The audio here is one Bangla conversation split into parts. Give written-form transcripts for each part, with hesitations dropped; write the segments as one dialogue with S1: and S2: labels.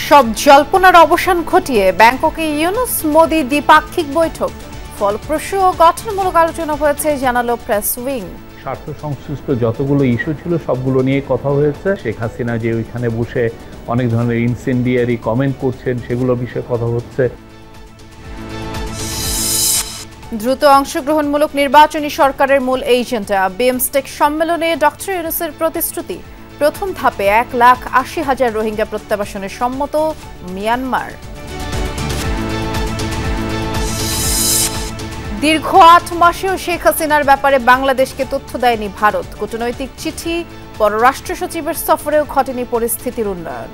S1: সব জল্পনার অবসান ঘটিয়ে ব্যাংককে ইউনুস মোদি দ্বিপাক্ষিক বৈঠক ফলপ্রসূ ও গঠনমূলক আলোচনা হয়েছে জানালো প্রেস উইং।
S2: স্বার্থ সংশ্লিষ্ট যতগুলো ইস্যু ছিল সবগুলো নিয়ে কথা হয়েছে। শেখ হাসিনা যে ওইখানে বসে অনেক ধরনের ইনসেন্ডিয়ারি কমেন্ট করছেন সেগুলো বিষয়ে কথা হচ্ছে।
S1: দ্রুত অংশগ্রহণমূলক নির্বাচনী সরকারের মূল এজেন্ডা বিমস্টেক সম্মেলনে ডক্টর ইউনুসের প্রতিশ্রুতি। প্রথম ধাপে 1,80,000 রোহিঙ্গা প্রত্যাবাসনে সম্মত মিয়ানমার। দীর্ঘ 8 মাসেও শেখ হাসিনার ব্যাপারে বাংলাদেশকে তথ্য দেয়নি ভারত। কূটনৈতিক চিঠি, পররাষ্ট্র সচিবের সফরেও ঘটেনি পরিস্থিতির উন্নয়ন।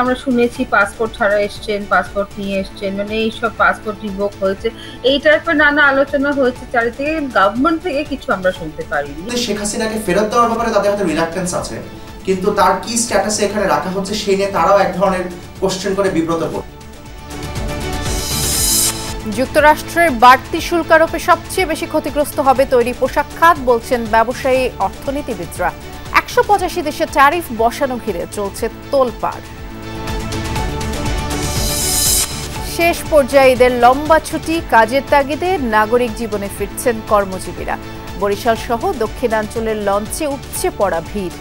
S3: আমরা শুনেছি পাসপোর্ট ছাড়া এসছেন, পাসপোর্ট নিয়ে এসছেন, মানে এইসব পাসপোর্ট রিভোক হয়েছে, এই টাইপের নানা আলোচনা হয়েছে চারিদিকে। গভর্নমেন্ট থেকে কিছু আমরা শুনতে পারিনি।
S4: শেখ হাসিনাকে ফেরত দেওয়ার ব্যাপারে তাদের হয়তো রিলাক্টেন্স আছে, কিন্তু তার কি স্ট্যাটাসে এখানে রাখা হচ্ছে সেই নিয়ে তারাও এক ধরনের কোশ্চেন করে বিব্রত পড়ে।
S1: যুক্তরাষ্ট্রের বাড়তি শুল্ক আরোপে সবচেয়ে বেশি ক্ষতিগ্রস্ত হবে তৈরি পোশাক খাত, বলছেন ব্যবসায়ী অর্থনীতিবিদরা। 185 দেশে ট্যারিফ বসানো ঘিরে চলছে তোলপাড়। শেষ পর্যায়ে ঈদের লম্বা ছুটি, কাজের তাগিদে নাগরিক জীবনে ফিরছেন কর্মজীবীরা। বরিশাল সহ দক্ষিণাঞ্চলের লঞ্চে উপচে পড়া ভিড়।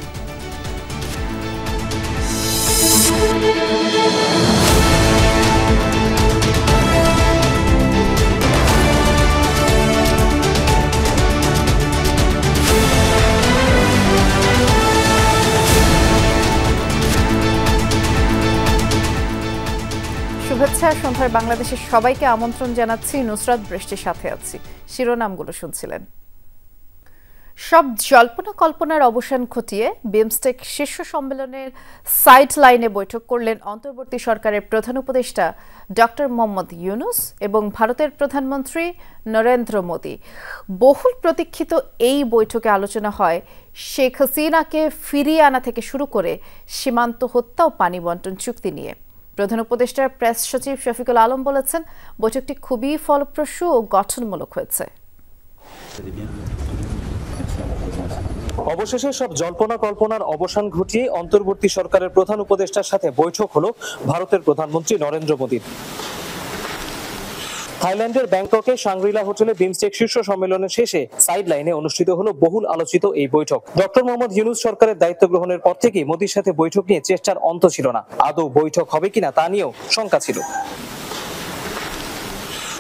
S1: শুভেচ্ছা সন্ধ্যার বাংলাদেশের সবাইকে আমন্ত্রণ জানাচ্ছি। নুসরাত বৃষ্টির সাথে আছি। শিরোনামগুলো শুনছিলেন। সব জল্পনা কল্পনার অবসান ঘটিয়ে বিমস্টেক শীর্ষ সম্মেলনের সাইড লাইনে বৈঠক করলেন অন্তর্বর্তী সরকারের প্রধান উপদেষ্টা ডক্টর মোহাম্মদ ইউনুস এবং ভারতের প্রধানমন্ত্রী নরেন্দ্র মোদি। বহুল প্রতীক্ষিত এই বৈঠকে আলোচনা হয় শেখ হাসিনাকে ফিরিয়ে আনা থেকে শুরু করে সীমান্ত হত্যা ও পানি বন্টন চুক্তি নিয়ে। প্রধান উপদেষ্টার প্রেস সচিব শফিকুল আলম বলেছেন, বৈঠকটি খুবই ফলপ্রসূ ও গঠনমূলক হয়েছে।
S5: অবশেষে সব জল্পনা কল্পনার অবসান ঘটিয়ে অন্তর্বর্তী সরকারের প্রধান উপদেষ্টার সাথে বৈঠক হলো ভারতের প্রধানমন্ত্রী নরেন্দ্র মোদীর। থাইল্যান্ডের ব্যাংককে শাংগ্রিলা হোটেলে বিমস্টেক শীর্ষ সম্মেলনের শেষে সাইড লাইনে অনুষ্ঠিত হলো বহুল আলোচিত এই বৈঠক। ডক্টর মোহাম্মদ ইউনুস সরকারের দায়িত্ব গ্রহণের পর থেকেই মোদীর সাথে বৈঠক নিয়ে চেষ্টার অন্ত ছিল না। আদৌ বৈঠক হবে কিনা তা নিয়েও শঙ্কা ছিল।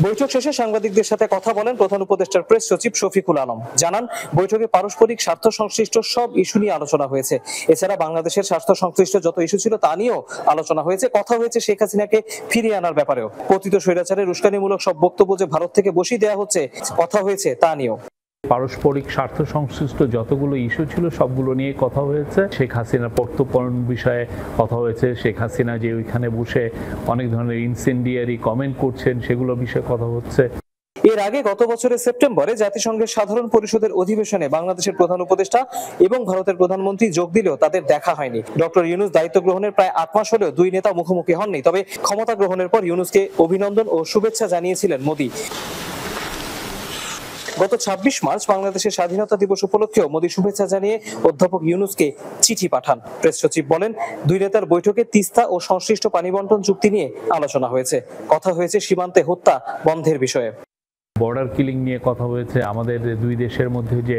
S5: বৈঠক শেষে সাংবাদিকদের সাথে কথা বলেন প্রধান উপদেষ্টার প্রেস সচিব শফিকুল আলম। জানান, বৈঠকে পারস্পরিক স্বার্থ সংশ্লিষ্ট সব ইস্যু নিয়ে আলোচনা হয়েছে। এছাড়া বাংলাদেশের স্বার্থ সংশ্লিষ্ট যত ইস্যু ছিল তা নিয়েও আলোচনা হয়েছে। কথা হয়েছে শেখ হাসিনাকে ফিরিয়ে আনার ব্যাপারেও। পতিত স্বৈরাচারের উস্কানিমূলক সব বক্তব্য যে ভারত থেকে বসিয়ে দেওয়া হচ্ছে, কথা হয়েছে তা নিয়েও।
S2: পারস্পরিক স্বার্থ সংশ্লিষ্ট যতগুলো ইস্যু ছিল সবগুলো নিয়ে কথা হয়েছে। শেখ হাসিনার প্রত্যর্পণ বিষয়ে কথা হয়েছে। শেখ হাসিনা যে ওইখানে বসে অনেক ধরনের ইনসেন্ডিয়ারি কমেন্ট করছেন সেগুলো বিষয়ে কথা হচ্ছে।
S5: এর আগে গত বছরের সেপ্টেম্বরে জাতিসংঘের সাধারণ পরিষদের অধিবেশনে বাংলাদেশের প্রধান উপদেষ্টা এবং ভারতের প্রধানমন্ত্রী যোগ দিলেও তাদের দেখা হয়নি। ডক্টর ইউনুস দায়িত্ব গ্রহণের প্রায় 8 মাস হলেও দুই নেতা মুখোমুখি হননি। তবে ক্ষমতা গ্রহণের পর ইউনুসকে অভিনন্দন ও শুভেচ্ছা জানিয়েছিলেন মোদি। গত 26 মার্চ বাংলাদেশের স্বাধীনতা দিবস উপলক্ষেও মোদি শুভেচ্ছা জানিয়ে অধ্যাপক ইউনুসকে চিঠি পাঠান। প্রেস সচিব বলেন, দুই নেতার বৈঠকে তিস্তা ও সংশ্লিষ্ট পানি বন্টন চুক্তি নিয়ে আলোচনা হয়েছে। কথা হয়েছে সীমান্তে হত্যা বন্ধের বিষয়ে।
S2: বর্ডার কিলিং নিয়ে কথা হয়েছে। আমাদের দুই দেশের মধ্যে যে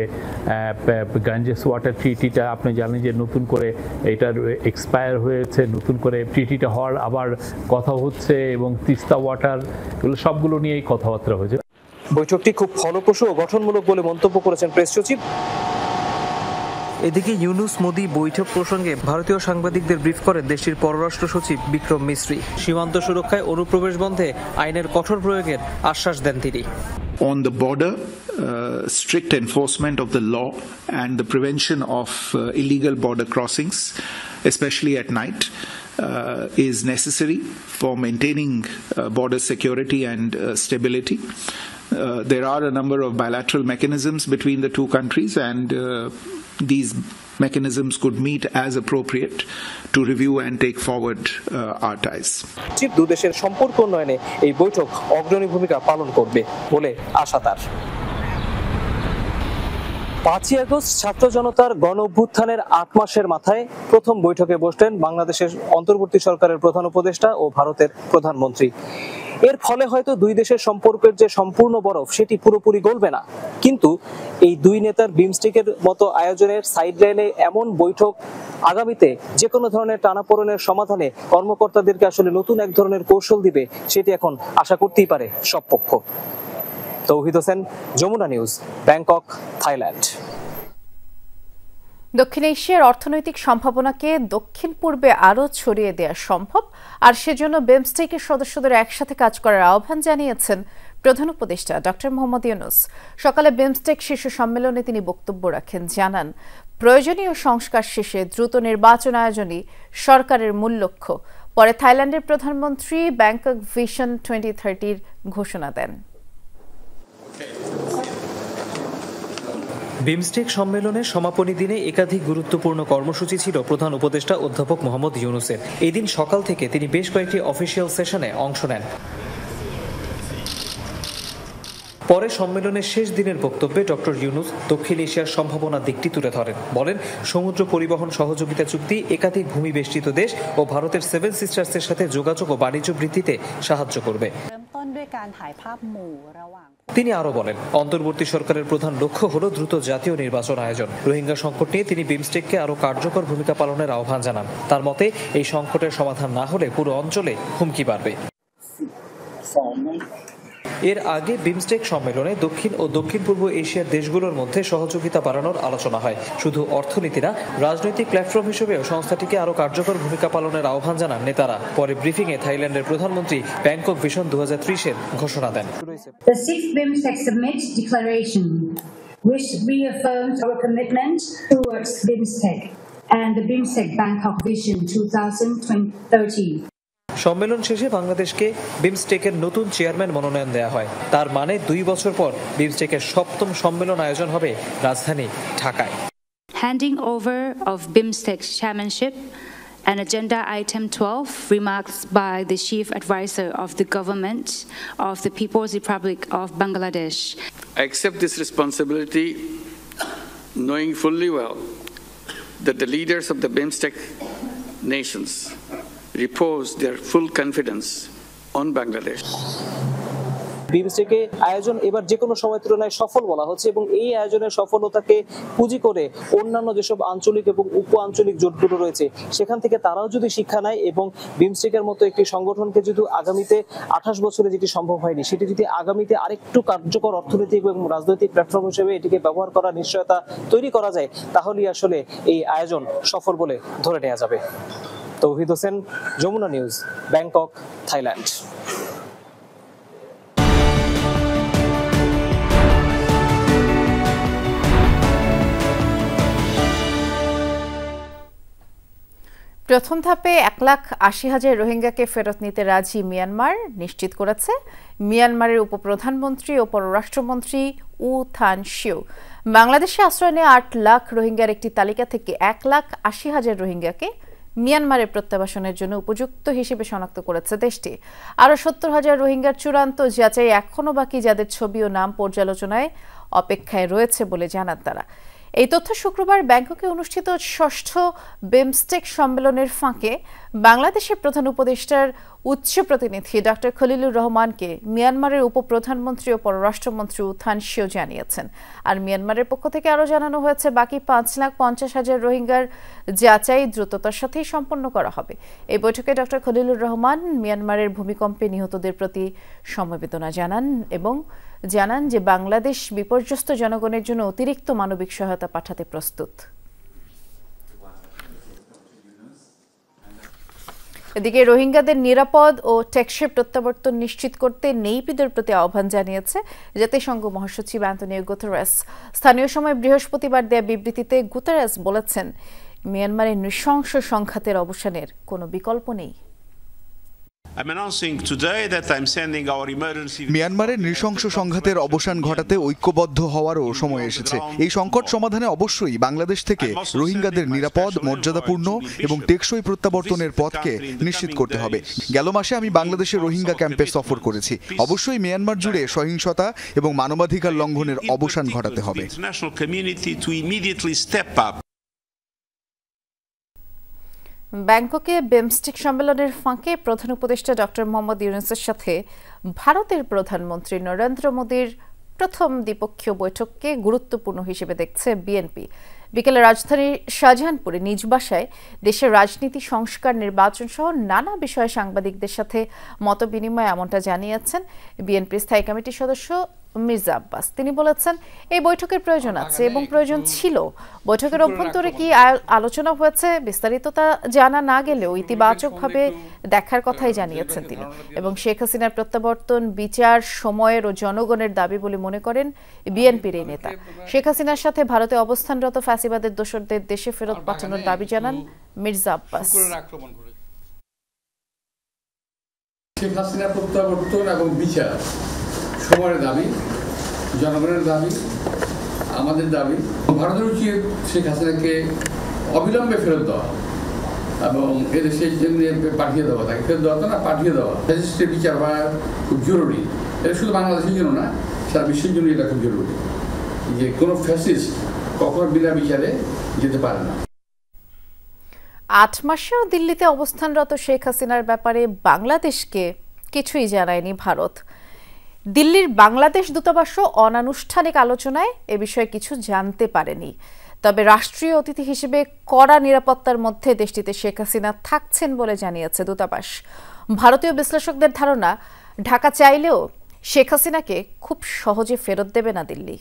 S2: গাঞ্জেস ওয়াটার ট্রিটিটা আপনি জানেন যে নতুন করে এটার এক্সপায়ার হয়েছে, নতুন করে ট্রিটিটা হওয়ার আবার কথা হচ্ছে, এবং তিস্তা ওয়াটার, এগুলো সবগুলো নিয়েই কথাবার্তা হয়েছে।
S5: বৈঠকটি খুব ফলপ্রসূ ও গঠনমূলক বলে মন্তব্য করেছেন প্রেস সচিব। এদিকে ইউনুস মোদি বৈঠক প্রসঙ্গে ভারতীয় সাংবাদিকদের ব্রিফ করেন দেশটির পররাষ্ট্র সচিব বিক্রম মিশ্রি। সীমান্ত সুরক্ষায় অনুপ্রবেশ বন্ধে আইনের কঠোর প্রয়োগের আশ্বাস দেন তিনি।
S6: On the border, strict enforcement of the law and the prevention of illegal border crossings, especially at night, is necessary for maintaining border security and stability. There are a number of bilateral mechanisms between the two countries, and these mechanisms could meet as appropriate to review and take forward our ties.
S5: দু দেশের সম্পর্ক উন্নয়নে এই বৈঠক অগ্রণী ভূমিকা পালন করবে বলে আশা তার। 5ই আগস্ট ছাত্র জনতার গণ অভ্যুত্থানের 8 মাসের মাথায় প্রথম বৈঠকে বসলেন বাংলাদেশের অন্তর্বর্তী সরকারের প্রধান উপদেষ্টা ও ভারতের প্রধানমন্ত্রী। এর ফলে হয়তো দুই দেশের সম্পর্কের যে সম্পূর্ণ বরফ সেটি পুরোপুরি গলবে না, কিন্তু এই দুই নেতার বিমস্টেকের মতো আয়োজনের সাইডলাইনে এমন বৈঠক আগামীতে যে কোনো ধরনের টানাপোড়েনের সমাধানে কর্মকর্তাদেরকে আসলে নতুন এক ধরনের কৌশল দিবে, সেটি এখন আশা করতেই পারে সব পক্ষ। Touhid Hossain, Jamuna news, Bangkok, Thailand.
S1: দক্ষিণ এশিয়ার অর্থনৈতিক সম্ভাবনাকে দক্ষিণ পূর্বে আরও ছড়িয়ে দেওয়া সম্ভব, আর সেজন্য বিমস্টেকের সদস্যদের একসাথে কাজ করার আহ্বান জানিয়েছেন প্রধান উপদেষ্টা ডক্টর মোহাম্মদ ইউনূস। সকালে বিমস্টেক শীর্ষ সম্মেলনে তিনি বক্তব্য রাখেন, জানান প্রয়োজনীয় সংস্কার শেষে দ্রুত নির্বাচন আয়োজনই সরকারের মূল লক্ষ্য। পরে থাইল্যান্ডের প্রধানমন্ত্রী ব্যাংকক ভিশন 2030 ঘোষণা দেন।
S5: বিমস্টেক সম্মেলনের সমাপনী দিনে একাধিক গুরুত্বপূর্ণ কর্মসূচি ছিল প্রধান উপদেষ্টা অধ্যাপক মোহাম্মদ ইউনূসের। এই দিন সকাল থেকে তিনি বেশ কয়েকটি অফিসিয়াল সেশনে অংশ নেন। পরে সম্মেলনের শেষ দিনের বক্তব্যে ডক্টর ইউনূস দক্ষিণ এশিয়ার সম্ভাবনার দিকটি তুলে ধরেন। বলেন, সমুদ্র পরিবহন সহযোগিতা চুক্তি একাধিক ভূমি বেষ্টিত দেশ ও ভারতের 7 সিস্টার্সের সাথে যোগাযোগ ও বাণিজ্য বৃদ্ধিতে সাহায্য করবে। তিনি আরো বলেন, অন্তর্বর্তী সরকারের প্রধান লক্ষ্য হল দ্রুত জাতীয় নির্বাচন আয়োজন। রোহিঙ্গা সংকট নিয়ে তিনি বিমস্টেককে আরো কার্যকর ভূমিকা পালনের আহ্বান জানান। তার মতে, এই সংকটের সমাধান না হলে পুরো অঞ্চলে হুমকি বাড়বে। এর আগে বিমস্টেক সম্মেলনে দক্ষিণ ও দক্ষিণ পূর্ব এশিয়ার দেশগুলোর মধ্যে সহযোগিতা বাড়ানোর আলোচনা হয়। শুধু অর্থনীতি না, রাজনৈতিক প্ল্যাটফর্ম হিসেবেও সংস্থাটিকে আরো কার্যকর ভূমিকা পালনের আহ্বান জানান নেতারা। পরে ব্রিফিংয়ে থাইল্যান্ডের প্রধানমন্ত্রী ব্যাংকক ভিশন 2030 ঘোষণা দেন।
S7: The 6th BIMSTEC Summit Declaration, which reaffirms our commitment towards BIMSTEC and the BIMSTEC Bangkok Vision 2030.
S5: সম্মেলন শেষে বাংলাদেশকে বিমস্টেকের নতুন চেয়ারম্যান মনোনয়ন দেওয়া হয়। তার মানে 2 বছর পর বিমস্টেকের 7ম সম্মেলন আয়োজন হবে রাজধানী ঢাকায়।
S8: Handing over of BIMSTEC chairmanship and agenda item 12, remarks by the chief advisor of the government of the People's Republic of Bangladesh.
S9: I accept this responsibility knowing fully well that the leaders of the BIMSTEC nations repose their full confidence on Bangladesh.
S5: বিমস্টেকে আয়োজন এবার যে কোনো সময় তুলনায় সফল বলা হচ্ছে, এবং এই আয়োজনের সফলতাকে পুঁজি করে অন্যান্য যেসব আঞ্চলিক এবং উপ আঞ্চলিক জোটগুলো রয়েছে সেখান থেকে তারাও যদি শিক্ষা নেয় এবং বিমস্টেকের মতো একটি সংগঠনকে যদি আগামীতে 28 বছরে যেটি সম্ভব হয়নি সেটি যদি আগামীতে আরেকটু কার্যকর অর্থনৈতিক এবং রাজনৈতিক প্ল্যাটফর্ম হিসেবে এটিকে ব্যবহার করার নিশ্চয়তা তৈরি করা যায়, তাহলেই আসলে এই আয়োজন সফল বলে ধরে নেওয়া যাবে। Tauhid Hossain, Jamuna news, Bangkok, Thailand.
S1: প্রথম ধাপে 1,80,000 রোহিঙ্গাকে ফেরত নিতে রাজি মিয়ানমার নিশ্চিত করেছে মিয়ানমারের উপপ্রধানমন্ত্রী ও পররাষ্ট্রমন্ত্রী উ থান শিউ। বাংলাদেশে আশ্রয় নেওয়া 8 লাখ রোহিঙ্গার একটি তালিকা থেকে 1,80,000 রোহিঙ্গাকে মিয়ানমারের প্রত্যাবাসনের জন্য উপযুক্ত হিসেবে শনাক্ত করেছে দেশটি। আরও 70,000 রোহিঙ্গার চূড়ান্ত যাচাই এখনও বাকি, যাদের ছবি ও নাম পর্যালোচনায় অপেক্ষায় রয়েছে বলে জানান তারা। এই তথ্য শুক্রবার ব্যাংককে অনুষ্ঠিত 6ষ্ঠ বিমস্টেক সম্মেলনের ফাঁকে বাংলাদেশের প্রধান উপদেষ্টার উচ্চ প্রতিনিধি ডক্টর খলিলুর রহমানকে মিয়ানমারের উপপ্রধানমন্ত্রী ও পররাষ্ট্রমন্ত্রী উ থান শিউ জানিয়েছেন। আর মিয়ানমারের পক্ষ থেকে আরও জানানো হয়েছে বাকি 5,50,000 রোহিঙ্গার যাচাই দ্রুততার সাথেই সম্পন্ন করা হবে। এই বৈঠকে ডক্টর খলিলুর রহমান মিয়ানমারের ভূমিকম্পে নিহতদের প্রতি সমবেদনা জানান এবং জানান যে বাংলাদেশ বিপর্যস্ত জনগণের জন্য অতিরিক্ত মানবিক সহায়তা পাঠাতে প্রস্তুত। এদিকে রোহিঙ্গাদের নিরাপদ ও টেকসই প্রত্যাবর্তন নিশ্চিত করতে নেইপিদের প্রতি আহ্বান জানিয়েছে জাতিসংঘ মহাসচিব অ্যান্টোনিও গুতেরেস। স্থানীয় সময় বৃহস্পতিবার দেয়া বিবৃতিতে গুতেরেস বলেছেন, মিয়ানমারের নৃশংস সংঘাতের অবসানের কোনো বিকল্প নেই।
S10: মিয়ানমারের নৃশংস সংঘাতের অবসান ঘটাতে ঐক্যবদ্ধ হওয়ারও সময় এসেছে। এই সংকট সমাধানে অবশ্যই বাংলাদেশ থেকে রোহিঙ্গাদের নিরাপদ, মর্যাদাপূর্ণ এবং টেকসই প্রত্যাবর্তনের পথকে নিশ্চিত করতে হবে। গেল মাসে আমি বাংলাদেশের রোহিঙ্গা ক্যাম্পে সফর করেছি। অবশ্যই মিয়ানমার জুড়ে সহিংসতা এবং মানবাধিকার লঙ্ঘনের অবসান ঘটাতে হবে।
S1: ব্যাংককে বিমস্টেক সম্মেলনের ফাঁকে প্রধান উপদেষ্টা ডক্টর মোহাম্মদ ইউনূসের সাথে ভারতের প্রধানমন্ত্রী নরেন্দ্র মোদীর প্রথম দ্বিপক্ষীয় বৈঠককে গুরুত্বপূর্ণ হিসেবে দেখছে বিএনপি। বিকেলে রাজধানীর শাহজাহানপুরে নিজ বাসায় দেশের রাজনীতি, সংস্কার, নির্বাচন সহ নানা বিষয়ে সাংবাদিকদের সাথে মতবিনিময় এমনটা জানিয়েছেন বিএনপির স্থায়ী কমিটির সদস্য মির্জা আব্বাস। তিনি বলেছেন, এই বৈঠকের প্রয়োজন আছে এবং প্রয়োজন ছিল। বৈঠকের অভ্যন্তরে কি আলোচনা হয়েছে বিস্তারিত তা জানা না গেলেও ইতিবাচকভাবে দেখার কথাই জানিয়েছেন তিনি। এবং শেখ হাসিনার প্রত্যাবর্তন বিচার, সময়ের ও জনগণের দাবি বলে মনে করেন বিএনপির এই নেতা। শেখ হাসিনার সাথে ভারতে অবস্থানরত ফ্যাসিবাদের দোসরদের দেশে ফেরত পাঠানোর দাবি জানান মির্জা আব্বাস।
S11: শেখ হাসিনার প্রত্যাবর্তন এবং বিচার সময়ের দাবি, জনগণের দাবি, আমাদের দাবি। ভারতের উচিত শেখ হাসিনাকে অবিলম্বে ফেরত দেওয়া এবং এদেশে পাঠিয়ে দেওয়া, তাকে ফেরত দেওয়া না, পাঠিয়ে দেওয়া। ফ্যাসিস্টের বিচার হওয়া খুব জরুরি। এটা শুধু বাংলাদেশের জন্য না, সারা বিশ্বের জন্য এটা খুব জরুরি যে কোনো ফ্যাসিস্ট কখনো বিনা বিচারে যেতে পারে না।
S1: ৮ মাসেও দিল্লিতে অবস্থানরত শেখ হাসিনার ব্যাপারে বাংলাদেশকে কিছুই জানায়নি ভারত। দিল্লির বাংলাদেশ দূতাবাসও অনানুষ্ঠানিক আলোচনায় এ বিষয়ে কিছু জানতে পারেনি। তবে রাষ্ট্রীয় অতিথি হিসেবে কড়া নিরাপত্তার মধ্যে দেশটিতে শেখ হাসিনা থাকছেন বলে জানিয়েছে দূতাবাস। ভারতীয় বিশ্লেষকদের ধারণা, ঢাকা চাইলেও শেখ হাসিনাকে খুব সহজে ফেরত দেবে না দিল্লি।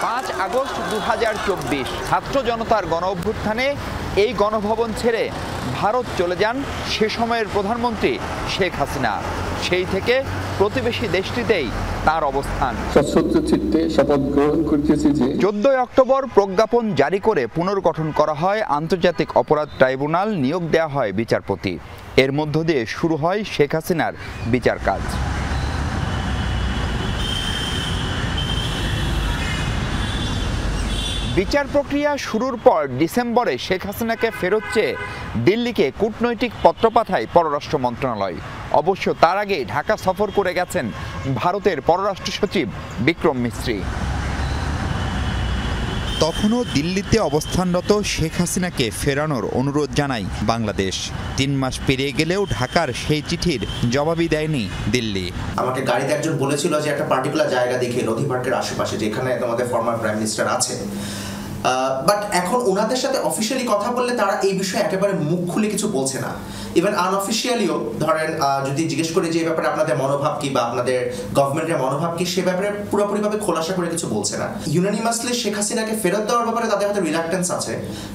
S12: 5 আগস্ট 2024 ছাত্র জনতার গণ অভ্যুত্থানে এই গণভবন ছেড়ে ভারত চলে যান সে সময়ের প্রধানমন্ত্রী শেখ হাসিনা। সেই থেকে প্রতিবেশী দেশটিতেই তার অবস্থান। 14 অক্টোবর প্রজ্ঞাপন জারি করে পুনর্গঠন করা হয় আন্তর্জাতিক অপরাধ ট্রাইব্যুনাল, নিয়োগ দেওয়া হয় বিচারপতি। এর মধ্য দিয়ে শুরু হয় শেখ হাসিনার বিচার কাজ। বিচার প্রক্রিয়া শুরুর পর ডিসেম্বরে শেখ হাসিনাকে ফেরত চেয়ে দিল্লিকে কূটনৈতিক পত্র পাঠায় পররাষ্ট্র মন্ত্রণালয়। অবশ্য তার আগে ঢাকা সফর করে গেছেন ভারতের পররাষ্ট্র সচিব বিক্রম মিস্ত্রি। তখনও দিল্লিতে অবস্থানরত শেখ হাসিনাকে ফেরানোর অনুরোধ জানায় বাংলাদেশ। 3 মাস পেরিয়ে গেলেও ঢাকার সেই চিঠির জবাবই দেয়নি দিল্লি।
S4: আমাকে গাড়িতে একজন বলেছিল যে একটা পার্টিকুলার জায়গা দেখে নদী পার্কের আশেপাশে, যেখানে তোমাদের ফর্মার প্রাইম মিনিস্টার আছে। বাট এখন ওনাদের সাথে অফিসিয়ালি কথা বললে তারা এই বিষয়ে একেবারে মুখ খুলে কিছু বলছে না। ইভেন আনঅফিসিয়ালিও ধরেন যদি জিজ্ঞেস করি যে এই ব্যাপারে আপনাদের মনোভাব কি বা আপনাদের গভর্নমেন্টের মনোভাব কি, সে ব্যাপারে পুরোপুরিভাবে খোলাসা করে কিছু বলছে না। ইউনানিমাসলি শেখ হাসিনাকে ফেরত দেওয়ার ব্যাপারে তাদের হয়তো রিলাক্টেন্স আছে,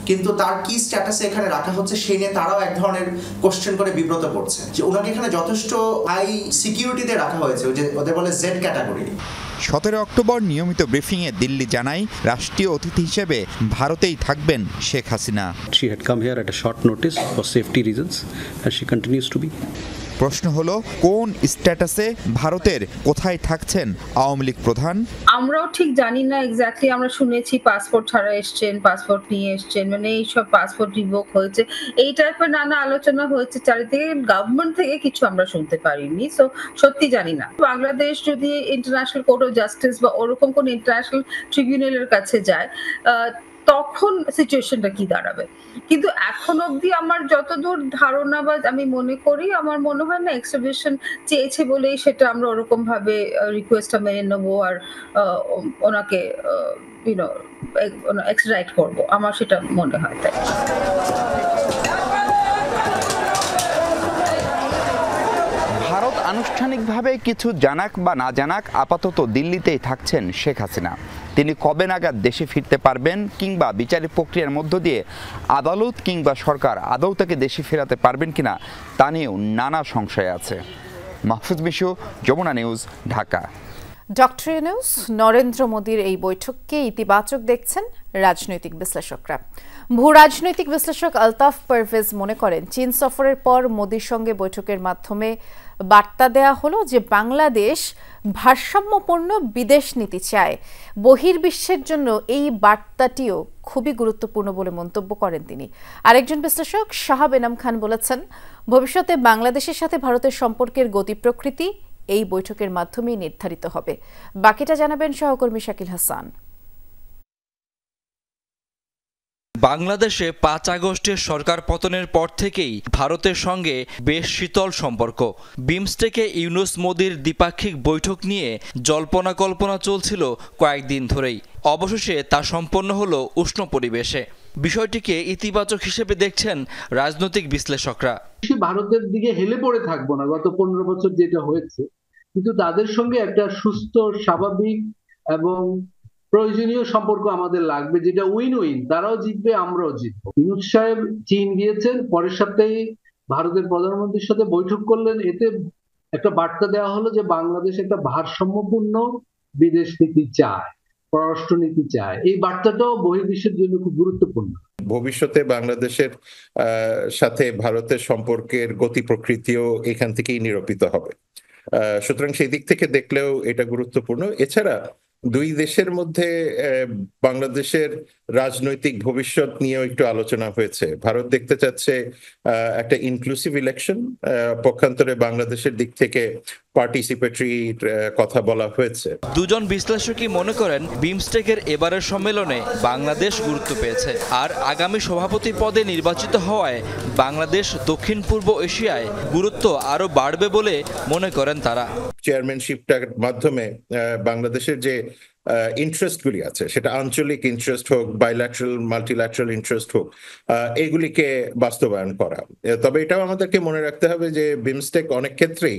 S4: কিন্তু তার কি স্ট্যাটাসে এখানে রাখা হচ্ছে সেই নিয়ে তারাও এক ধরনের কোশ্চেন করে বিব্রত করছে যে ওনাকে এখানে যথেষ্ট হাই সিকিউরিটিতে রাখা হয়েছে, যে ওদের বলে জেড ক্যাটাগরি।
S12: 17 অক্টোবর নিয়মিত ব্রিফিংয়ে দিল্লি জানায় রাষ্ট্রীয় অতিথি হিসেবে ভারতেই থাকবেন Sheikh Hasina.
S13: She had come here at a short notice for safety reasons and she continues to be.
S12: প্রশ্ন হলো, কোন স্ট্যাটাসে ভারতের কোথায় থাকছেন আওয়ামী লীগ প্রধান?
S3: আমরাও ঠিক জানি না এক্স্যাক্টলি। আমরা শুনেছি পাসপোর্ট ছাড়া এসছেন, পাসপোর্ট নিয়ে এসছেন, মানে এইসব পাসপোর্ট রিভোক হয়েছে, এই টাইপের নানা আলোচনা হয়েছে চারিদিকে। গভর্নমেন্ট থেকে কিছু আমরা শুনতে পারিনি, সো সত্যি জানি না। বাংলাদেশ যদি ইন্টারন্যাশনাল কোর্ট অফ জাস্টিস বা ওরকম কোন ইন্টারন্যাশনাল ট্রিবিউনালের কাছে যায়, তখন সিচুয়েশনটা কি দাঁড়াবে। কিন্তু এখন অবধি আমার যতদূর ধারণা বা আমি মনে করি, আমার মনে হয় না এক্সট্রাডিশন চেয়েছে বলেই সেটা আমরা ওরকম ভাবে রিকোয়েস্টটা মেনে নেবো আর ওনাকে এক্সট্রাডিট করবো, আমার সেটা মনে হয়। তাই
S12: ভারত আনুষ্ঠানিকভাবে কিছু জানাক বা না জানাক, আপাতত দিল্লিতেই থাকছেন শেখ হাসিনা। তিনি কবে নাগাদ দেশে ফিরতে পারবেন কিংবা বিচারিক প্রক্রিয়ার মধ্য দিয়ে আদালত কিংবা সরকার আদৌ তাকে দেশে ফেরাতে পারবেন কিনা তা নিয়েও নানা সংশয় আছে। মাহফুজ মিশু, যমুনা নিউজ, ঢাকা।
S1: ডক্টর ইউনূস নরেন্দ্র মোদীর এই বৈঠককে ইতিবাচক দেখছেন রাজনৈতিক বিশ্লেষকরা। ভূ রাজনৈতিক বিশ্লেষক আলতাফ পারভেজ মনে করেন, চীন সফরের পর মোদীর সঙ্গে বৈঠকের মাধ্যমে বার্তা দেয়া হলো যে বাংলাদেশ ভারসাম্যপূর্ণ বিদেশ নীতি চায়। বহির্বিশ্বের জন্য এই বার্তাটিও খুবই গুরুত্বপূর্ণ বলে মন্তব্য করেন তিনি। আরেকজন বিশ্লেষক শাহাব এনাম খান বলেছেন, ভবিষ্যতে বাংলাদেশের সাথে ভারতের সম্পর্কের গতি প্রকৃতি এই বৈঠকের মাধ্যমেই নির্ধারিত হবে। বাকিটা জানাবেন সহকর্মী শাকিল হাসান।
S14: বাংলাদেশে ৫ আগস্টের সরকার পতনের পর থেকেই ভারতের সঙ্গে বেশ শীতল সম্পর্ক। বিমস্টেকে ইউনূস মোদীর দ্বিপাক্ষিক বৈঠক নিয়ে জল্পনা কল্পনা চলছিল কয়েকদিন ধরেই। অবশেষে তা সম্পন্ন হলো উষ্ণ পরিবেশে। বিষয়টিকে ইতিবাচক হিসেবে দেখছেন রাজনৈতিক বিশ্লেষকরা।
S15: ভারতের দিকে হেলে পড়ে থাকবো না, গত 15 বছর যেটা হয়েছে, কিন্তু তাদের সঙ্গে একটা সুস্থ, স্বাভাবিক এবং প্রয়োজনীয় সম্পর্ক আমাদের লাগবে, যেটা উইন উইন। তারাও জিতবে, আমরাও জিতবো। ইউনূস সাহেব চীন গিয়েছেন, পরের সপ্তাহে ভারতের প্রধানমন্ত্রীর সাথে বৈঠক করলেন। এতে একটা বার্তা দেওয়া হলো যে বাংলাদেশ একটা ভারসাম্যপূর্ণ বিদেশ নীতি চায়, পররাষ্ট্রনীতি চায়। এই বার্তাটাও বহির্বিশ্বের জন্য খুব গুরুত্বপূর্ণ।
S16: ভবিষ্যতে বাংলাদেশের সাথে ভারতের সম্পর্কের গতি প্রকৃতিও এখান থেকেই নিরূপিত হবে। সুতরাং সেই দিক থেকে দেখলেও এটা গুরুত্বপূর্ণ। এছাড়া দুই দেশের মধ্যে বাংলাদেশের রাজনৈতিক ভবিষ্যৎ নিয়েও একটু আলোচনা হয়েছে। ভারত দেখতে চাচ্ছে একটা ইনক্লুসিভ ইলেকশন, পক্ষান্তরে বাংলাদেশের দিক থেকে পার্টিসিপেটরি কথা বলা হয়েছে।
S14: দুজন বিশ্লেষকই মনে করেন, বিমস্টেকের এবারের সম্মেলনে বাংলাদেশ গুরুত্ব পেয়েছে, আর আগামী সভাপতি পদে নির্বাচিত হওয়ায় বাংলাদেশ দক্ষিণ পূর্ব এশিয়ায় গুরুত্ব আরো বাড়বে বলে মনে করেন তারা।
S16: চেয়ারম্যানশিপটার মাধ্যমে বাংলাদেশের যে ইন্টারেস্টগুলি আছে, সেটা আঞ্চলিক ইন্টারেস্ট হোক, বাইল্যাটারাল, মাল্টিল্যাটারাল ইন্টারেস্ট হোক, এগুলিকে বাস্তবায়ন করা। তবে এটাও আমাদেরকে মনে রাখতে হবে যে বিমস্টেক অনেক ক্ষেত্রেই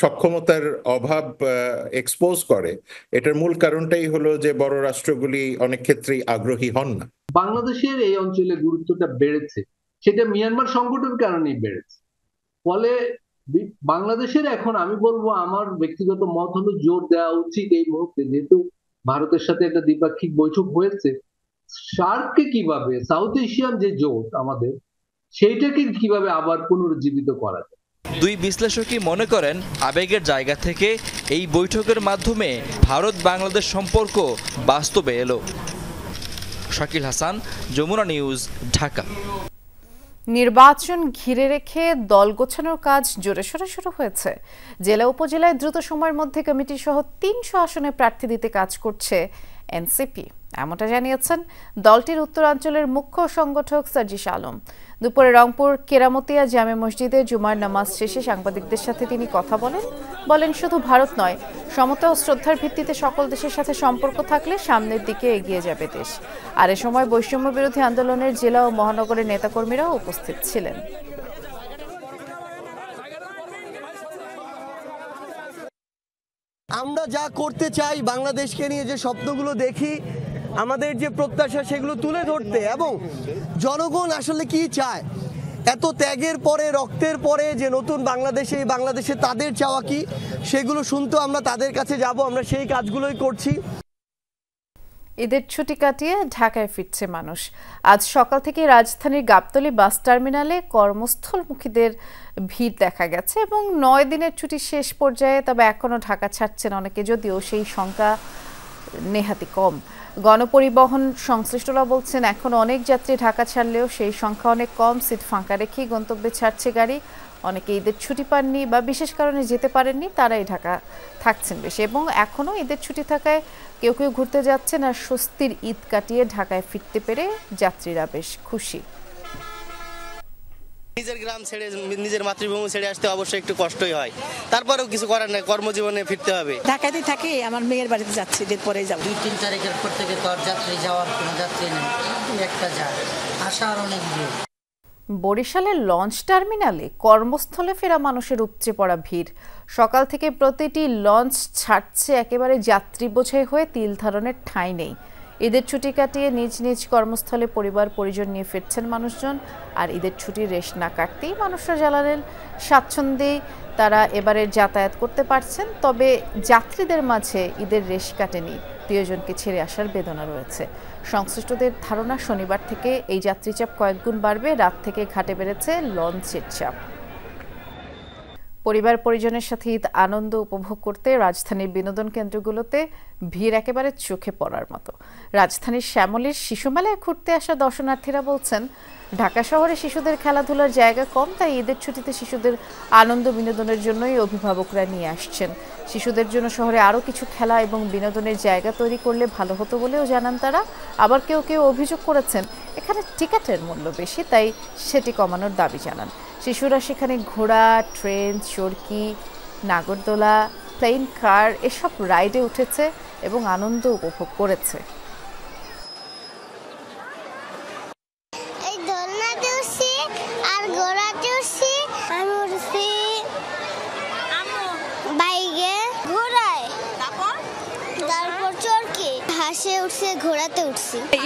S16: সক্ষমতার অভাব এক্সপোজ করে। এটার মূল কারণটাই হলো যে বড় রাষ্ট্রগুলি অনেক ক্ষেত্রেই আগ্রহী হন না।
S15: বাংলাদেশের এই অঞ্চলে গুরুত্বটা বেড়েছে, সেটা মিয়ানমার সংকটের কারণেই বেড়েছে। ফলে বাংলাদেশের এখন আমি বলবো, আমার ব্যক্তিগত মত হলো জোর দেওয়া উচিত এই মুহূর্তে, যেহেতু ভারতের সাথে একটা দ্বিপাক্ষিক বৈঠক হয়েছে, সার্ককে কিভাবে, সাউথ এশিয়ান যে জোট আমাদের, সেইটাকে কিভাবে আবার পুনরুজ্জীবিত করা যায়।
S14: দুই বিশ্লেষকই মনে করেন, আবেগের জায়গা থেকে এই বৈঠকের মাধ্যমে ভারত বাংলাদেশ সম্পর্ক বাস্তবে এলো। শাকিল হাসান, যমুনা নিউজ, ঢাকা।
S1: নির্বাচন ঘিরে রেখে দল গোছানোর কাজ জোরেশোরে শুরু হয়েছে। জেলা উপজেলায় দ্রুত সময়ের মধ্যে কমিটি সহ 300 আসনে প্রার্থী দিতে কাজ করছে এনসিপি, এমনটা জানিয়েছেন দলটির উত্তরাঞ্চলের মুখ্য সংগঠক সার্জিস আলম। দুপুরে রংপুর কেরামতিয়া জামে মসজিদে জুমার নামাজ শেষে সাংবাদিকদের সাথে তিনি কথা বলেন, শুধু ভারত নয়, সমতা ও শ্রদ্ধার ভিত্তিতে সকল দেশের সাথে সম্পর্ক থাকলে সামনের দিকে এগিয়ে যাবে দেশ। আর এ সময় বৈষম্য বিরোধী আন্দোলনের জেলা ও মহানগরের নেতাকর্মীরাও উপস্থিত ছিলেন।
S17: আমরা যা করতে চাই, বাংলাদেশকে নিয়ে যে স্বপ্নগুলো দেখি, আমাদের যে প্রত্যাশা, সেগুলো তুলে ধরতে, এবং জনগণ আসলে কি চায়, এত ত্যাগের পরে, রক্তের পরে যে নতুন বাংলাদেশে, এই বাংলাদেশে তাদের চাওয়া কি, সেগুলো শুনতে আমরা তাদের কাছে যাব। আমরা সেই কাজগুলোই করছি।
S1: ঈদের ছুটি কাটিয়ে ঢাকায় ফিরছে মানুষ। আজ সকাল থেকে রাজধানীর গাবতলী বাস টার্মিনালে কর্মস্থলমুখীদের ভিড় দেখা গেছে এবং 9 দিনের ছুটি শেষ পর্যায়ে, তবে এখনো ঢাকা ছাড়ছেন অনেকে, যদিও সেই সংখ্যা নেহাতি কম। গণপরিবহন সংশ্লিষ্টরা বলছেন, এখন অনেক যাত্রী ঢাকা ছাড়লেও সেই সংখ্যা অনেক কম। সিট ফাঁকা রেখেই গন্তব্যে ছাড়ছে গাড়ি। অনেকে ঈদের ছুটি পাননি বা বিশেষ কারণে যেতে পারেননি, তারাই ঢাকা থাকছেন বেশি, এবং এখনো ঈদের ছুটি থাকায় কেউ কেউ ঘুরতে যাচ্ছেন। আর স্বস্তির ঈদ কাটিয়ে ঢাকায় ফিরতে পেরে যাত্রীরা বেশ খুশি।
S18: নিজের গ্রাম ছেড়ে, নিজের মাতৃভূমি ছেড়ে আসতে অবশ্যই একটু কষ্টই হয়, তারপরেও কিছু করার নাই, কর্মজীবনে ফিরতে হবে।
S19: ঢাকাতে থাকি, আমার মেয়ের বাড়িতে যাচ্ছি, ঈদের পরেই যাবো।
S20: 2-3 তারিখের পর থেকে তো আর যাত্রী যাওয়ার কোনো যাত্রী নেই, একটা যায়, আসার অনেক ভিড়।
S1: বরিশালের লঞ্চ টার্মিনালে কর্মস্থলে ফেরা মানুষের উপচে পড়া ভিড়। সকাল থেকে প্রতিটি লঞ্চ ছাড়ছে একেবারে যাত্রী বোঝাই হয়ে, তিল ধারণের ঠাঁই নেই। ঈদের ছুটি কাটিয়ে নিজ নিজ কর্মস্থলে পরিবার পরিজন নিয়ে ফিরছেন মানুষজন। আর ঈদের ছুটির রেশ না কাটতেই মানুষরা জানালেন স্বাচ্ছন্দ্যেই তারা এবারে যাতায়াত করতে পারছেন। তবে যাত্রীদের মাঝে ঈদের রেশ কাটেনি, প্রিয়জনকে ছেড়ে আসার বেদনা রয়েছে। সংশ্লিষ্টদের ধারণা শনিবার থেকে এই যাত্রীচাপ কয়েকগুণ বাড়বে। রাত থেকে ঘাটে বেড়েছে লঞ্চের চাপ। পরিবার পরিজনের সাথে ঈদ আনন্দ উপভোগ করতে রাজধানীর বিনোদন কেন্দ্রগুলোতে ভিড় একেবারে চোখে পড়ার মতো। রাজধানীর শ্যামলীর শিশু মেলায় ঘুরতে আসা দর্শনার্থীরা বলছেন, ঢাকা শহরে শিশুদের খেলাধুলার জায়গা কম, তাই ঈদের ছুটিতে শিশুদের আনন্দ বিনোদনের জন্যই অভিভাবকরা নিয়ে আসছেন। শিশুদের জন্য শহরে আরও কিছু খেলা এবং বিনোদনের জায়গা তৈরি করলে ভালো হতো বলেও জানান তারা। আবার কেউ কেউ অভিযোগ করেছেন এখানে টিকিটের মূল্য বেশি, তাই সেটি কমানোর দাবি জানান। শিশুরা সেখানে ঘোড়া, ট্রেন, চরকি, নাগরদোলা, প্লেন কার এসব রাইডে উঠেছে এবং আনন্দ উপভোগ করেছে।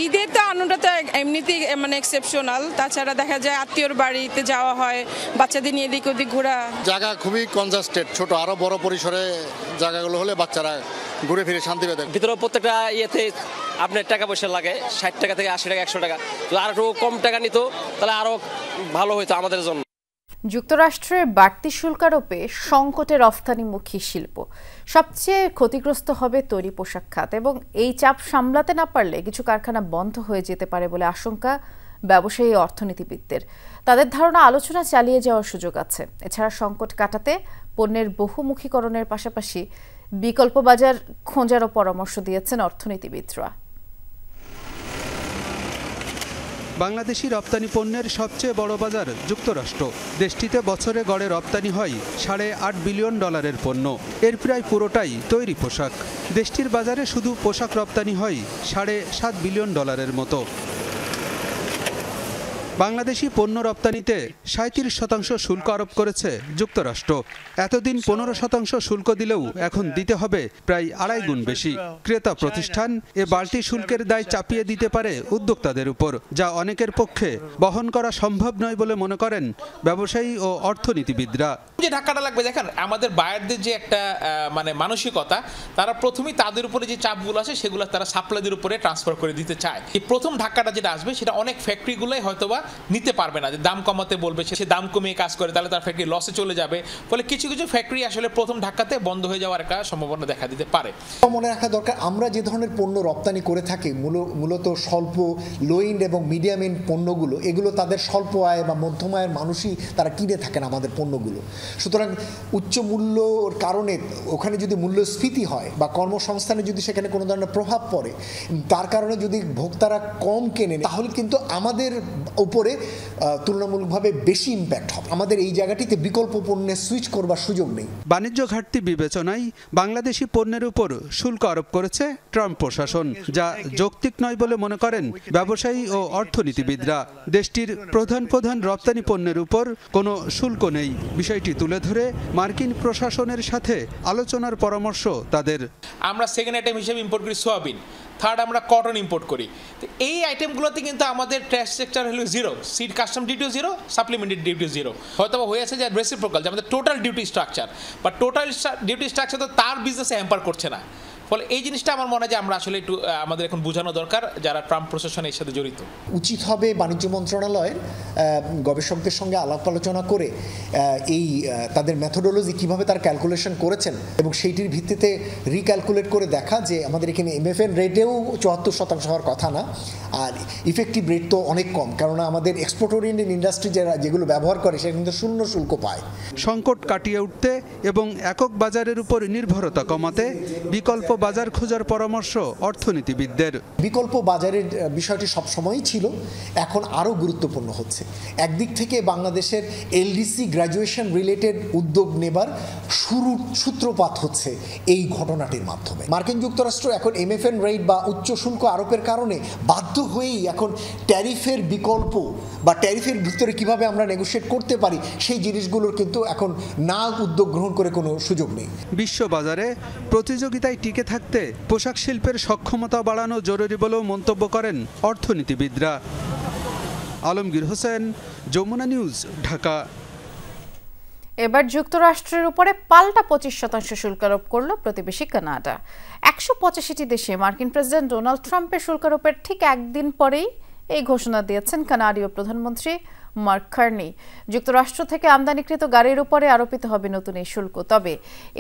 S21: ঈদের তো আনন্দটা তো এমনিতেই মানে এক্সেপশনাল। তাছাড়া দেখা যায় আত্মীয়র বাড়িতে যাওয়া হয়, বাচ্চাদের নিয়ে এদিক ওদিক ঘোরা।
S22: জায়গা খুবই কনজাস্টেড, ছোট আরো বড় পরিসরে জায়গাগুলো হলে বাচ্চারা ঘুরে ফিরে শান্তি পেতে।
S23: ভিতরে প্রত্যেকটা ইয়েতে আপনার টাকা পয়সা লাগে 60 টাকা থেকে 80 টাকা 100 টাকা, আর একটু কম টাকা নিত তাহলে আরো ভালো হতো আমাদের জন্য।
S1: যুক্তরাষ্ট্রের বাড়তি শুল্ক আরোপে সংকটে রফতানিমুখী শিল্প। সবচেয়ে ক্ষতিগ্রস্ত হবে তৈরি পোশাক খাত এবং এই চাপ সামলাতে না পারলে কিছু কারখানা বন্ধ হয়ে যেতে পারে বলে আশঙ্কা ব্যবসায়ী অর্থনীতিবিদদের। তাদের ধারণা আলোচনা চালিয়ে যাওয়ার সুযোগ আছে। এছাড়া সংকট কাটাতে পণ্যের বহুমুখীকরণের পাশাপাশি বিকল্প বাজার খোঁজারও পরামর্শ দিয়েছেন অর্থনীতিবিদরা।
S24: বাংলাদেশি রপ্তানি পণ্যের সবচেয়ে বড় বাজার যুক্তরাষ্ট্র। দেশটিতে বছরে গড়ে রপ্তানি হয় $8.5 বিলিয়ন পণ্য। এর প্রায় পুরোটাই তৈরি পোশাক। দেশটির বাজারে শুধু পোশাক রপ্তানি হয় $7.5 বিলিয়ন মতো। বাংলাদেশি পণ্য রপ্তানিতে 37% শুল্ক আরোপ করেছে যুক্তরাষ্ট্র। এতদিন 15% শুল্ক দিলেও এখন দিতে হবে প্রায় 2.5 গুণ বেশি। ক্রেতা প্রতিষ্ঠান এ বাড়তি শুল্কের দায় চাপিয়ে দিতে পারে উদ্যোক্তাদের উপর, যা অনেকের পক্ষে বহন করা সম্ভব নয় বলে মনে করেন ব্যবসায়ী ও অর্থনীতিবিদরা।
S25: যে ধাক্কাটা লাগবে দেখেন, আমাদের বায়ারদের যে একটা মানে মানসিকতা, তারা প্রথমেই তাদের উপরে যে চাপগুলো আছে সেগুলো তারা সাপ্লাইদের উপরে ট্রান্সফার করে দিতে চায়। এই প্রথম ধাক্কাটা যেটা আসবে সেটা অনেক ফ্যাক্টরিগুলোই হয়তোবা নিতে পারবে না, যে দাম কমাতে বলবে, সে দাম কমিয়ে কাজ করে, তাহলে তার ফ্যাক্টরি লসে চলে যাবে। ফলে কিছু কিছু ফ্যাক্টরি আসলে প্রথম ধাক্কাতে বন্ধ হয়ে যাওয়ার একটা সম্ভাবনা দেখা দিতে পারে।
S26: মনে রাখা দরকার, আমরা যে ধরনের পণ্য রপ্তানি করে থাকি মূলত স্বল্প, লো এন্ড এবং মিডিয়াম এন্ড পণ্যগুলো, এগুলো তাদের স্বল্প আয় বা মধ্যম আয়ের মানুষই তারা কিনে থাকেন আমাদের পণ্যগুলো। সুতরাং উচ্চ মূল্যর কারণে ওখানে যদি মূল্যস্ফীতি হয় বা কর্মসংস্থানে যদি সেখানে কোনো ধরনের প্রভাব পড়ে, তার কারণে যদি ভোক্তারা কম কেনেন, তাহলে কিন্তু আমাদের উপরে তুলনামূলকভাবে বেশি ইম্প্যাক্ট হবে। আমাদের এই জায়গাটিতে বিকল্প পণ্যে সুইচ করবার সুযোগ নেই।
S24: বাণিজ্য ঘাটতি বিবেচনায় বাংলাদেশি পণ্যের উপর শুল্ক আরোপ করেছে ট্রাম্প প্রশাসন, যা যৌক্তিক নয় বলে মনে করেন ব্যবসায়ী ও অর্থনীতিবিদরা। দেশটির প্রধান রপ্তানি পণ্যের উপর কোনো শুল্ক নেই। বিষয়টি তুলে ধরে মার্কিন প্রশাসনের সাথে আলোচনার পরামর্শ তাদের।
S25: আমরা সেকেন্ড আইটেম হিসেবে ইম্পোর্ট করি সোয়াবিন, থার্ড আমরা কটন ইম্পোর্ট করি। তো এই আইটেমগুলোতে কিন্তু আমাদের ট্যাক্স সেক্টর হলো 0, seed custom duty 0, supplementary duty 0। হয়তো হয়েছে যে রেসিপ্রোকাল, যে আমাদের টোটাল ডিউটি স্ট্রাকচার বা টোটাল ডিউটি স্ট্রাকচার তো তার বিজনেসে হ্যাম্পার করছে না। ফলে এই জিনিসটা আমার মনে হয় যে আমরা আসলে একটু আমাদের এখন বোঝানো দরকার যারা ট্রাম্প প্রশাসনের সাথে জড়িত।
S26: উচিত হবে বাণিজ্য মন্ত্রণালয়ের গবেষকদের সঙ্গে আলাপ আলোচনা করে এই তাদের মেথোডোলজি কিভাবে তার ক্যালকুলেশন করেছেন এবং সেইটির ভিত্তিতে রিক্যালকুলেট করে দেখা যে আমাদের এখানে MFN রেটেও 74% হওয়ার কথা না, আর ইফেক্টিভ রেট তো অনেক কম, কারণ আমাদের এক্সপোর্ট ওরিয়েন্টেড ইন্ডাস্ট্রি যেগুলো ব্যবহার করে সেটা কিন্তু শূন্য শুল্ক পায়।
S24: সংকট কাটিয়ে উঠতে এবং একক বাজারের উপর নির্ভরতা কমাতে বিকল্প বাজার খোঁজার পরামর্শ অর্থনীতিবিদদের।
S26: বিকল্প বাজারের বিষয়টি সবসময়ই ছিল, এখন আরও গুরুত্বপূর্ণ হচ্ছে। একদিক থেকে বাংলাদেশের LDC গ্র্যাজুয়েশন রিলেটেড উদ্যোগ নেবার সূত্রপাত হচ্ছে এই ঘটনাটির মাধ্যমে। মার্কিন যুক্তরাষ্ট্র এখন MFN রেট বা উচ্চ শুল্ক আরোপের কারণে বাধ্য হয়েই এখন ট্যারিফের বিকল্প বা ট্যারিফের ভিতরে কিভাবে আমরা নেগোশিয়েট করতে পারি সেই জিনিসগুলোর কিন্তু এখন না উদ্যোগ গ্রহণ করে কোনো সুযোগ নেই।
S24: বিশ্ববাজারে প্রতিযোগিতায় টিকে থাকতে পোশাক শিল্পের সক্ষমতা বাড়ানো জরুরি বলেও মন্তব্য করেন অর্থনীতিবিদরা। আলমগীর হোসেন, যমুনা নিউজ, ঢাকা।
S1: এবার যুক্তরাষ্ট্রের উপরে পাল্টা 25% শুল্ক আরোপ করল প্রতিবেশী কানাডা। 185টি দেশে মার্কিন প্রেসিডেন্ট ডোনাল্ড ট্রাম্পের শুল্ক আরোপের ঠিক একদিন পরেই এই ঘোষণা দিয়েছেন কানাডীয় প্রধানমন্ত্রী মার্ক কার্নি। যুক্তরাষ্ট্র থেকে আমদানিকৃত গাড়ির উপরে আরোপিত হবে নতুন এই শুল্ক, তবে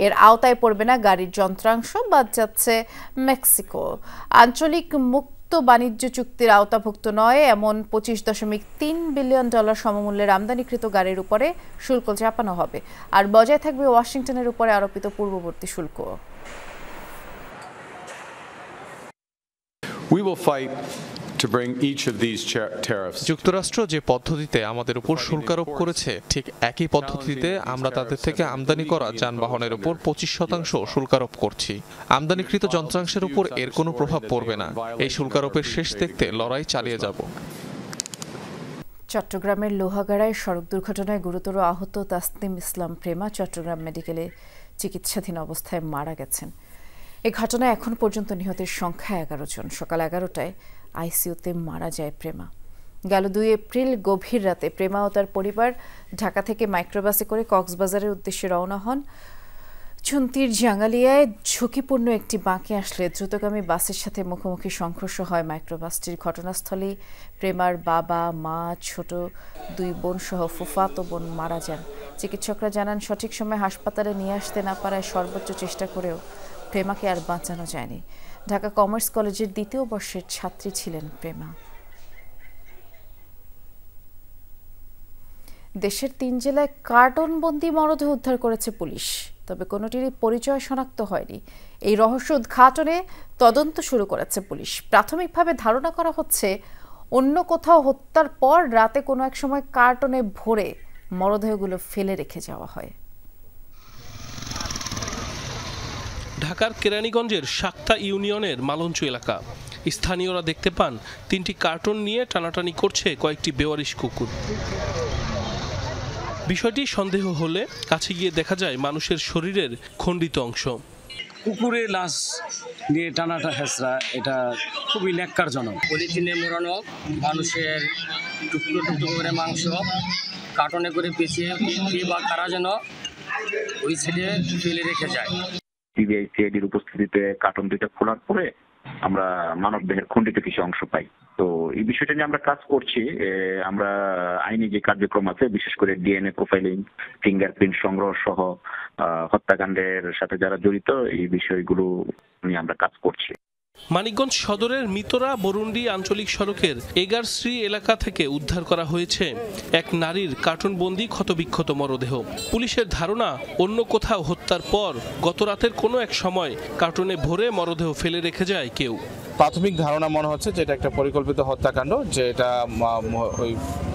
S1: এর আওতায় পড়বে না গাড়ির যন্ত্রাংশ, বাদ যাচ্ছে মেক্সিকো। আঞ্চলিক মুক্ত বাণিজ্য চুক্তির আওতাভুক্ত নয় এমন $25.3 বিলিয়ন সমমূল্যের আমদানিকৃত গাড়ির উপরে শুল্ক চাপানো হবে, আর বজায় থাকবে ওয়াশিংটনের উপরে আরোপিত পূর্ববর্তী শুল্ক।
S2: We will fight to bring each of these tariffs.
S5: যুক্তরাষ্ট্র যে পদ্ধতিতে আমাদের উপর শুল্ক আরোপ করেছে, ঠিক একই পদ্ধতিতে আমরা তাদের থেকে আমদানি করা যানবাহনের উপর 25% শুল্ক আরোপ করছি। আমদানিকৃত যন্ত্রাংশের উপর এর কোনো প্রভাব পড়বে না। এই শুল্ক আরোপের শেষ দেখতে লড়াই চালিয়ে যাব।
S1: চট্টগ্রামের লোহাগাড়ায় সড়ক দুর্ঘটনায় গুরুতর আহত তাসনিম ইসলাম প্রেমা চট্টগ্রাম মেডিকেলে চিকিৎসাধীন অবস্থায় মারা গেছেন। এই ঘটনায় এখন পর্যন্ত নিহতের সংখ্যা 11 জন। সকাল 11টায় আইসিইউতে মারা যায় প্রেমা। গেল 2 এপ্রিল গভীর রাতে প্রেমা ও তার পরিবার ঢাকা থেকে মাইক্রোবাসে করে কক্সবাজারের উদ্দেশ্যে রওনা হন। চুন্তির জাঙ্গালিয়ায় ঝুঁকিপূর্ণ একটি বাঁকে আসলে দ্রুতগামী বাসের সাথে মুখোমুখি সংঘর্ষ হয় মাইক্রোবাসটির। ঘটনাস্থলেই প্রেমার বাবা, মা, ছোট 2 বোন সহ ফুফাতো বোন মারা যান। চিকিৎসকরা জানান, সঠিক সময় হাসপাতালে নিয়ে আসতে না পারায় সর্বোচ্চ চেষ্টা করেও প্রেমাকে আর বাঁচানো যায়নি। ঢাকা কমার্স কলেজের 2য় বর্ষের ছাত্রী ছিলেন প্রেমা। দেশের 3 জেলায় কার্টনবন্দি মরদেহ উদ্ধার করেছে পুলিশ, তবে কোনোটিরই পরিচয় শনাক্ত হয়নি। এই রহস্য উদ্ঘাটনে তদন্ত শুরু করেছে পুলিশ। প্রাথমিকভাবে ধারণা করা হচ্ছে অন্য কোথাও হত্যার পর রাতে কোনো এক সময় কার্টনে ভরে মরদেহগুলো ফেলে রেখে যাওয়া হয়।
S6: ঢাকার কেরানীগঞ্জের শাক্তা ইউনিয়নের মালঞ্চ এলাকা। স্থানীয়রা দেখতে পান 3টি কার্টন নিয়ে টানাটানি করছে কয়েকটি বেওয়ারিশ কুকুর। বিষয়টি সন্দেহ হলে কাছে গিয়ে দেখা যায় মানুষের শরীরের খণ্ডিত অংশ।
S7: কুকুরের লাশ নিয়ে টানাটা হেঁচড়া, এটা খুবই ন্যাক্কারজনক।
S8: পলিথিনে মোড়ানো মানুষের টুকরো টুকরো করে মাংস কার্টনে করে পেঁচিয়ে বা কারা যেন ওই ছেলে ফেলে রেখে যায়।
S9: সিআইডির উপস্থিতিতে কার্টন 2টা খোলার পরে আমরা মানবদেহের খণ্ডিত কিছু অংশ পাই। তো এই বিষয়টা নিয়ে আমরা কাজ করছি। আমরা আইনি যে কার্যক্রম আছে, বিশেষ করে ডিএনএ প্রোফাইলিং, ফিঙ্গারপ্রিন্ট সংগ্রহ সহ হত্যাকাণ্ডের সাথে যারা জড়িত এই বিষয়গুলো নিয়ে আমরা কাজ করছি।
S6: মানিকগঞ্জ সদরের মিতরা বরুন্ডি আঞ্চলিক সড়কের এগারশ্রী এলাকা থেকে উদ্ধার করা হয়েছে এক নারীর কার্টনবন্দি ক্ষতবিক্ষত মরদেহ। পুলিশের ধারণা, অন্য কোথাও হত্যার পর গত রাতের কোনো এক সময় কার্টনে ভরে মরদেহ ফেলে রেখে যায় কেউ।
S27: প্রাথমিক ধারণা মনে হচ্ছে যে এটা একটা পরিকল্পিত হত্যাকাণ্ড, যে এটা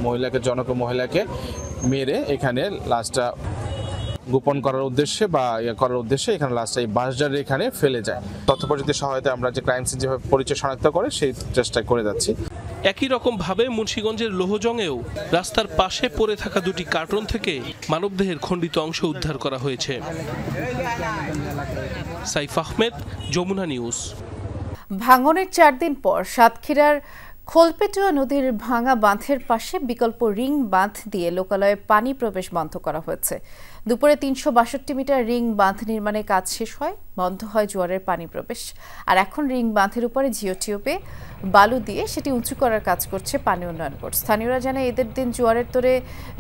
S27: ওই জনক মহিলাকে মেরে এখানে লাশটা গোপন করার উদ্দেশ্যে বা করার উদ্দেশ্যে এখানে লাশটা এই বাঁশঝাড়ের এখানে ফেলে যায়। তথ্য প্রযুক্তির সহায়তায় আমরা যে ক্রাইম সিন যেভাবে পরিচয় শনাক্ত করে সেই চেষ্টা করে যাচ্ছি।
S6: একই রকম ভাবে মুন্সিগঞ্জের লোহজংয়েও রাস্তার পাশে পড়ে থাকা 2টি কার্টন থেকে মানবদেহের খণ্ডিত অংশ উদ্ধার করা হয়েছে। সাইফ আহমেদ, যমুনা নিউজ।
S1: ভাঙনের 4 দিন পর সাতক্ষীরার খোলপেটুয়া নদীর ভাঙা বাঁধের পাশে বিকল্প রিং বাঁধ দিয়ে লোকালয়ে পানি প্রবেশ বন্ধ করা হয়েছে। দুপুরে 362 মিটার রিং বাঁধ নির্মাণের কাজ শেষ হয়, বন্ধ হয় জোয়ারের পানি প্রবেশ। আর এখন রিং বাঁধের উপরে জিওটিওপে বালু দিয়ে সেটি উঁচু করার কাজ করছে পানি উন্নয়ন বোর্ড। স্থানীয়রা জানায়, ঈদের দিন জোয়ারের তোরে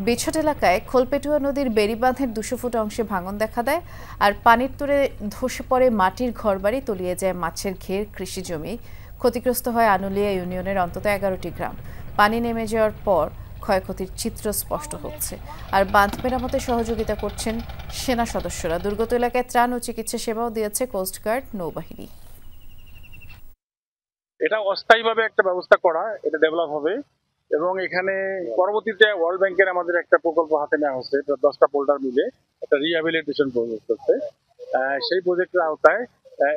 S1: বেছট এলাকায় খোলপেটুয়া নদীর বেড়ি বাঁধের 200 ফুট অংশে ভাঙন দেখা দেয়, আর পানির তোরে ধসে পড়ে মাটির ঘরবাড়ি, তলিয়ে যায় মাছের ঘের, কৃষি জমি। ক্ষতিগ্রস্ত হয় আনুলিয়া ইউনিয়নের অন্তত 11টি গ্রাম। পানি নেমে যাওয়ার পর ক্ষয়ক্ষতির চিত্র স্পষ্ট হচ্ছে। আর বাঁধ মেরামতে সহযোগিতা করছেন সেনা সদস্যরা। দুর্গত এলাকায় ত্রাণ ও চিকিৎসা সেবাও দিয়েছে কোস্টগার্ড, নৌবাহিনী।
S28: এটা অস্থায়ীভাবে একটা ব্যবস্থা করা, এটা ডেভেলপ হবে এবং এখানে পরবর্তীতে ওয়ার্ল্ড ব্যাংকের আমাদের একটা প্রকল্প হাতে নেওয়া হচ্ছে, 10টা পোল্ডার মিলে একটা রিহ্যাবিলিটেশন প্রজেক্ট হচ্ছে। সেই প্রজেক্টের আওতায়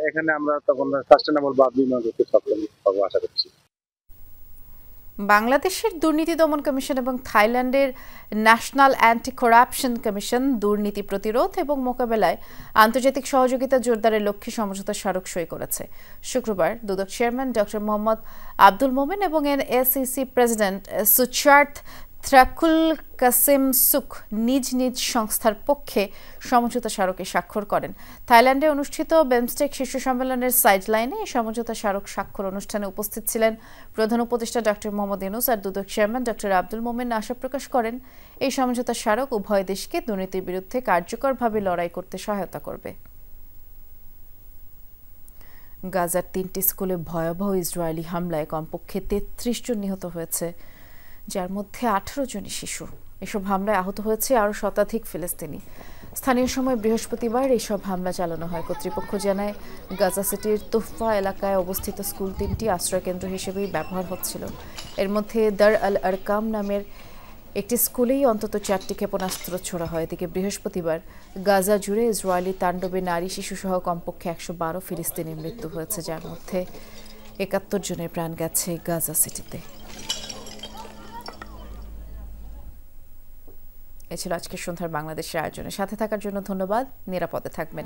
S28: এখানে আমরা তখন সাস্টেনেবল বাঁধ নির্মাণ করতে সক্ষম হবো আশা করছি।
S1: বাংলাদেশের দুর্নীতি দমন কমিশন এবং থাইল্যান্ডের ন্যাশনাল অ্যান্টি করাপশন কমিশন দুর্নীতি প্রতিরোধ এবং মোকাবেলায় আন্তর্জাতিক সহযোগিতা জোরদারের লক্ষ্যে সমঝোতা স্মারক সই করেছে। শুক্রবার দুদক চেয়ারম্যান ডক্টর মোহাম্মদ আব্দুল মোমেন এবং এনএসইসি প্রেসিডেন্ট সুচার্থ থ্রাকুল কাসিম সুক নিজ নিজ সংস্থার পক্ষে সমঝোতা স্মারকে স্বাক্ষর করেন। থাইল্যান্ডে অনুষ্ঠিত বিমস্টেক শীর্ষ সম্মেলনের সাইডলাইনে এই সমঝোতা স্মারক স্বাক্ষর অনুষ্ঠানে উপস্থিত ছিলেন প্রধান উপদেষ্টা ডক্টর মোহাম্মদ ইউনূস আর দুদক চেয়ারম্যান ডক্টর আব্দুল মোমেন আশা প্রকাশ করেন এই সমঝোতা স্মারক উভয় দেশকে দুর্নীতির বিরুদ্ধে কার্যকরভাবে লড়াই করতে সহায়তা করবে। গাজার 3টি স্কুলে ভয়াবহ ইসরায়েলি হামলায় কমপক্ষে 33 জন নিহত হয়েছে, যার মধ্যে 18 জনই শিশু। এসব হামলায় আহত হয়েছে আরও শতাধিক ফিলিস্তিনি। স্থানীয় সময় বৃহস্পতিবার এসব হামলা চালানো হয়। কর্তৃপক্ষ জানায় গাজা সিটির তুফা এলাকায় অবস্থিত স্কুল 3টি আশ্রয়কেন্দ্র হিসেবেই ব্যবহার হচ্ছিল। এর মধ্যে দার আল আরকাম নামের একটি স্কুলেই অন্তত 4টি ক্ষেপণাস্ত্র ছোড়া হয়। এদিকে বৃহস্পতিবার গাজা জুড়ে ইসরায়েলি তাণ্ডবে নারী শিশুসহ কমপক্ষে 112 ফিলিস্তিনির মৃত্যু হয়েছে, যার মধ্যে 71 জনের প্রাণ গেছে গাজা সিটিতে। এ ছিল আজকের সন্ধ্যার বাংলাদেশের আয়োজনে। সাথে থাকার জন্য ধন্যবাদ। নিরাপদে থাকবেন।